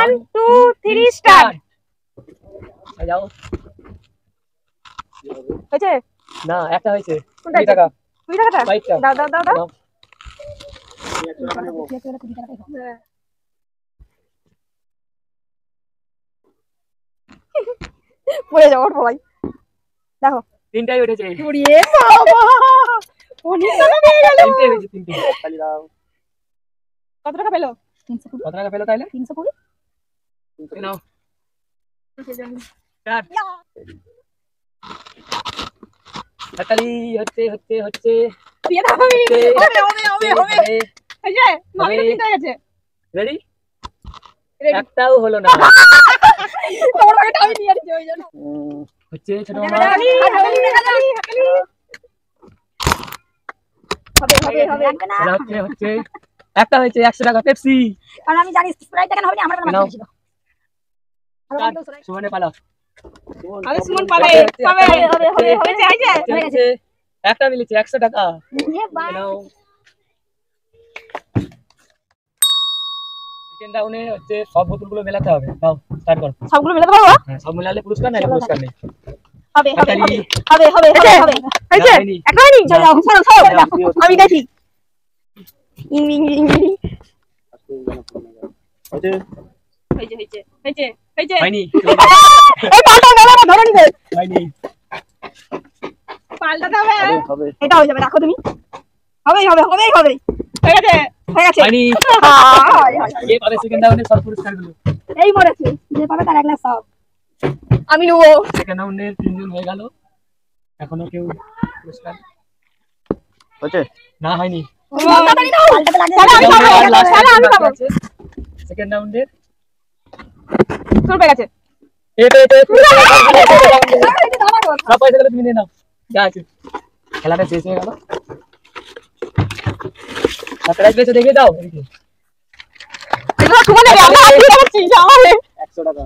1 2 3 start. যাও হয়েছে না, একটা হয়েছে। কোনটা 20 টাকা 20 টাকাটা বাইকটা দাও দাও দাও দাও। পড়ে যাও ওঠ ভাই। দেখো তিনটাই উঠেছে। ওরে বাবা অনেক টাকা পেয়ে গেল। তিনটে হয়েছে, তিনটে। খালি দাও। কত টাকা পেলো? 320। কত টাকা পেলো তাইলে? 320 নাও স্টার্ট। হাততালি হচ্ছে হচ্ছে হচ্ছে দিয়ে দাও আমি। হবে হবে হবে হবে। এই যে মামি তো তিনটা গেছে। রেডি? একটাও হলো না। তোমার আগে আমি নিয়ে আসছি ওই জন্য। হচ্ছে ছোট মামা। হাততালি হাততালি হাততালি হাততালি। হবে হবে হবে না। খেলা হচ্ছে হচ্ছে। একটা হয়েছে 100 টাকা পেপসি। কারণ আমি জানি স্প্রাইটটা কেন হবে না, আমার কাছে মাত্র ছিল। সুমনে পালা। আরে সুমন পালে হবে হবে হবে হয়েছে হয়েছে। একটা মিলেছে 100 টাকা। এ বাবা নাও। সেকেন্ড রাউন্ডে হচ্ছে সব বোতলগুলো মেলাতে হবে। দাও স্টার্ট করো। সবগুলো মেলাতে পারবো? হ্যাঁ, সব মেলালে পুরস্কার না, পুরস্কার নেই। হবে হবে হবে হবে হবে হবে হয়েছে একটা হয়নি। চলো সরো সরো আমি দেখি। ইং ইং ইং হয়েছে হয়েছে হয়েছে হয়েছে হয়নি। এই পাল্টা মেলা ধরে নিবে। হয়নি। পাল্টাতে হবে। এটা হয়ে যাবে, রাখো তুমি। হবে হবে হবে হবে হয়ে গেছে হয়ে গেছে। হয়নি। এই পাবে সেকেন্ড রাউন্ডে সব পুরস্কারগুলো। এই মরেছে, যে পাবে তার এক লাখ সব আমি নেবো। সেকেন্ড রাউন্ডে 3 জন হয়ে গেল, এখনো কেউ পুরস্কার হচ্ছে না হয়নি। পাল্টাতে দাও। পাল্টাতে লাগে। তাহলে আমি পাবো, তাহলে আমি পাবো। সেকেন্ড রাউন্ডে শুরু হয়ে গেছে। এই পেয়েছে দাঁড়াও সব পয়সাগুলো তুমি নিয়ে নাও, যা আছে। খেলাটা শেষ হয়ে গেল। প্রাইজ পেয়েছে দেখে দাও। এগুলো সুমন দেবে, আমরা হাত দিয়ে রাখছি যাও। 100 টাকা।